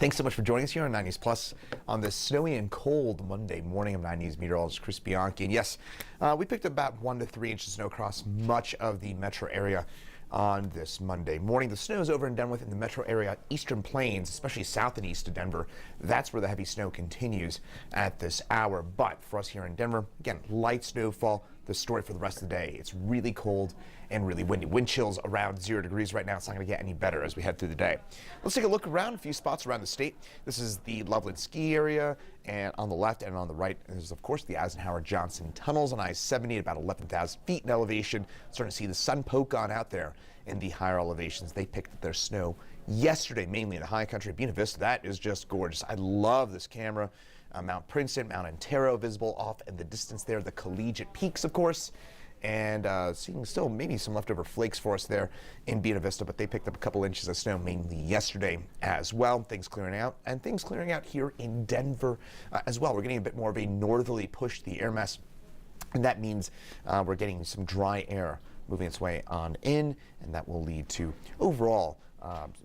Thanks so much for joining us here on 90s Plus on this snowy and cold Monday morning. I'm 90s meteorologist Chris Bianchi. And yes, we picked up about 1 to 3 inches of snow across much of the metro area on this Monday morning. The snow is over in Denver in the metro area, eastern plains, especially south and east of Denver. That's where the heavy snow continues at this hour. But for us here in Denver, again, light snowfall. The story for the rest of the day. It's really cold and really windy. Wind chills around 0 degrees right now. It's not going to get any better as we head through the day. Let's take a look around a few spots around the state. This is the Loveland ski area, and on the left and on the right is, of course, the Eisenhower Johnson tunnels on I-70 at about 11,000 feet in elevation. Starting to see the sun poke on out there in the higher elevations. They picked up their snow yesterday, mainly in the high country. Buena Vista, that is just gorgeous. I love this camera. Mount Princeton, Mount Antero visible off in the distance there, the Collegiate Peaks, of course, and seeing still maybe some leftover flakes for us there in Buena Vista, but they picked up a couple inches of snow mainly yesterday as well. Things clearing out, and things clearing out here in Denver as well. We're getting a bit more of a northerly push to the air mass, and that means we're getting some dry air moving its way on in, and that will lead to overall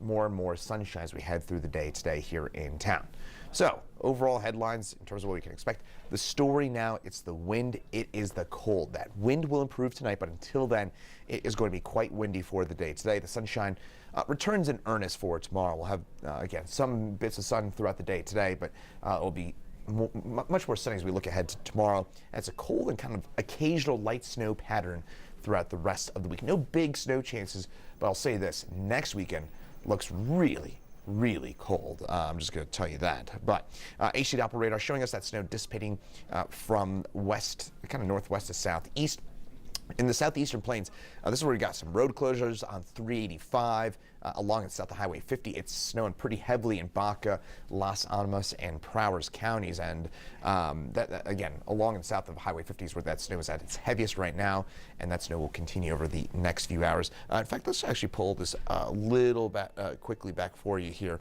more and more sunshine as we head through the day today here in town. So overall headlines in terms of what we can expect. The story now, it's the wind, it is the cold. That wind will improve tonight, but until then, it is going to be quite windy for the day today. The sunshine returns in earnest for tomorrow. We'll have, again, some bits of sun throughout the day today, but it'll be much more sunny as we look ahead to tomorrow. And it's a cold and kind of occasional light snow pattern throughout the rest of the week. No big snow chances, but I'll say this, next weekend looks really cold. I'm just going to tell you that. But HD Doppler radar showing us that snow dissipating from west, kind of northwest to southeast. In the southeastern plains, this is where we got some road closures on 385 along and south of Highway 50. It's snowing pretty heavily in Baca, Las Animas, and Prowers counties. And again, along and south of Highway 50 is where that snow is at its heaviest right now, and that snow will continue over the next few hours. In fact, let's actually pull this a little bit quickly back for you here,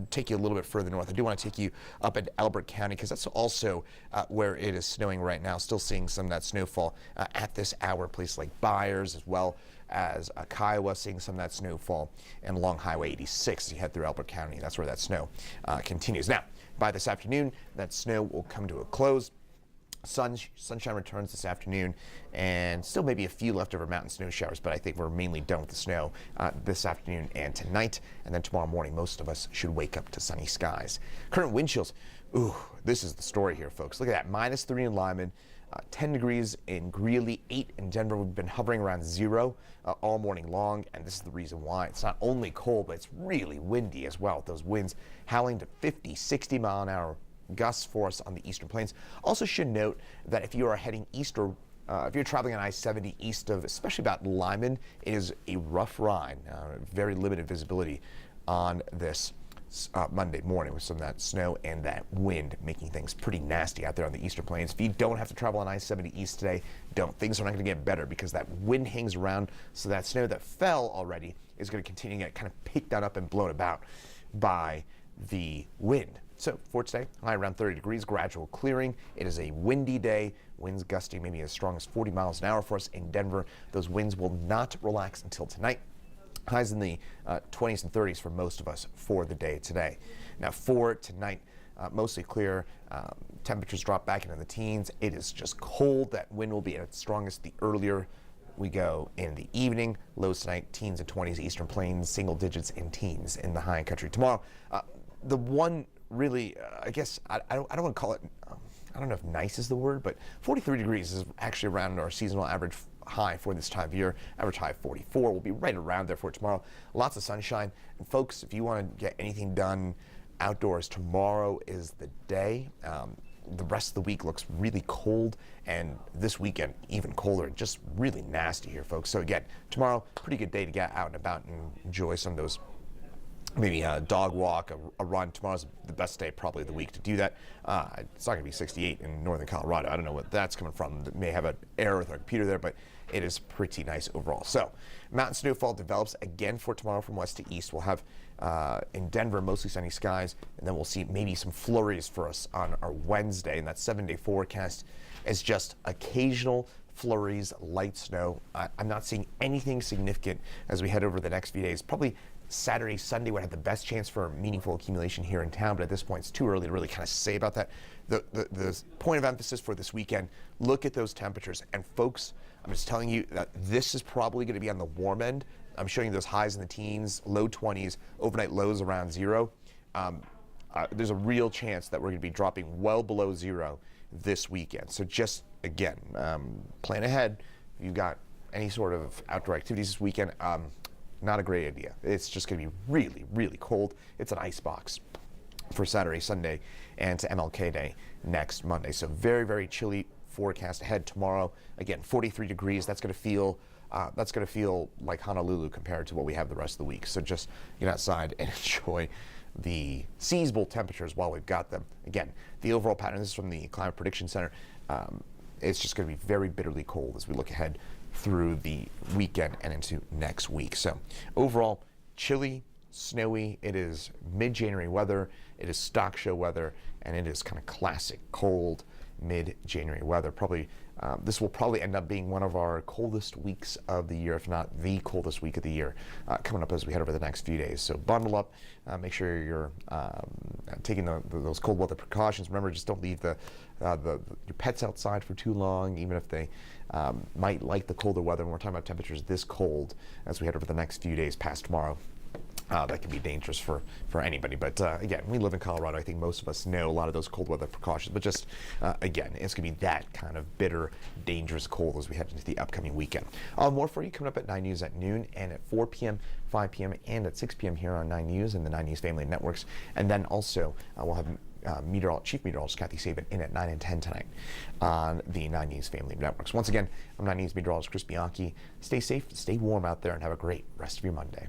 take you a little bit further north. I do want to take you up into Elbert County because that's also where it is snowing right now. Still seeing some of that snowfall at this hour. Places like Byers as well as Kiowa, seeing some of that snowfall, and along Highway 86 as you head through Elbert County. That's where that snow continues. Now, by this afternoon, that snow will come to a close. Sunshine returns this afternoon, and still maybe a few leftover mountain snow showers, but I think we're mainly done with the snow this afternoon and tonight. And then tomorrow morning, most of us should wake up to sunny skies. Current wind chills. Ooh, this is the story here, folks. Look at that, -3 in Lyman. 10 degrees in Greeley, 8 in Denver. We've been hovering around 0 all morning long, and this is the reason why. It's not only cold, but it's really windy as well. Those winds howling to 50, 60 mile an hour gusts for us on the eastern plains. Also should note that if you are heading east or if you're traveling on I-70 east of, especially about Lyman, it is a rough ride, very limited visibility on this Monday morning with some of that snow and that wind making things pretty nasty out there on the eastern plains. If you don't have to travel on I-70 east today, don't. Things are not going to get better because that wind hangs around, so that snow that fell already is going to continue to get kind of picked up and blown about by the wind. So for today, high around 30 degrees, gradual clearing. It is a windy day, winds gusting maybe as strong as 40 miles an hour for us in Denver. Those winds will not relax until tonight. Highs in the 20s and 30s for most of us for the day today. Now for tonight, mostly clear. Temperatures drop back into the teens. It is just cold. That wind will be at its strongest the earlier we go in the evening. Lows tonight, teens and 20s, eastern plains, single digits and teens in the high country. Tomorrow, the one really, I guess, I don't want to call it, I don't know if nice is the word, but 43 degrees is actually around our seasonal average high for this time of year. Average high 44. We'll be right around there for tomorrow. Lots of sunshine. And folks, if you want to get anything done outdoors, tomorrow is the day. The rest of the week looks really cold, and this weekend even colder. Just really nasty here, folks. So again, tomorrow, pretty good day to get out and about and enjoy some of those, maybe a dog walk, a run. Tomorrow's the best day probably of the week to do that. It's not going to be 68 in northern Colorado. I don't know what that's coming from. It may have an error with our computer there, but it is pretty nice overall. So mountain snowfall develops again for tomorrow from west to east. We'll have in Denver mostly sunny skies, and then we'll see maybe some flurries for us on our Wednesday. And that 7-day forecast is just occasional flurries, light snow. I'm not seeing anything significant as we head over the next few days. Probably Saturday, Sunday would have the best chance for meaningful accumulation here in town, but at this point it's too early to really kind of say about that. The point of emphasis for this weekend, look at those temperatures. And folks, I'm just telling you that this is probably going to be on the warm end. I'm showing you those highs in the teens, low 20s, overnight lows around 0. There's a real chance that we're going to be dropping well below 0 this weekend. So just, again, plan ahead. If you've got any sort of outdoor activities this weekend, not a great idea. It's just going to be really, really cold. It's an ice box for Saturday, Sunday, and to MLK Day next Monday. So very, very chilly forecast ahead tomorrow. Again, 43 degrees. That's going to feel like Honolulu compared to what we have the rest of the week. So just get outside and enjoy the seasonable temperatures while we've got them. Again, the overall pattern, this is from the Climate Prediction Center, it's just going to be very bitterly cold as we look ahead through the weekend and into next week. So overall, chilly, snowy. It is mid-January weather. It is stock show weather, and it is kind of classic cold mid-January weather. This will probably end up being one of our coldest weeks of the year, if not the coldest week of the year, coming up as we head over the next few days. So bundle up, make sure you're taking those cold weather precautions. Remember, just don't leave your pets outside for too long, even if they might like the colder weather. When we're talking about temperatures this cold as we head over the next few days past tomorrow, that can be dangerous for anybody. But again, we live in Colorado. I think most of us know a lot of those cold weather precautions. But just, again, it's going to be that kind of bitter, dangerous cold as we head into the upcoming weekend. More for you coming up at 9 News at noon and at 4 p.m., 5 p.m., and at 6 p.m. here on 9 News and the 9 News family networks. And then also we'll have Chief Meteorologist Kathy Sabin in at 9 and 10 tonight on the 9 News family networks. Once again, I'm 9 News Meteorologist Chris Bianchi. Stay safe, stay warm out there, and have a great rest of your Monday.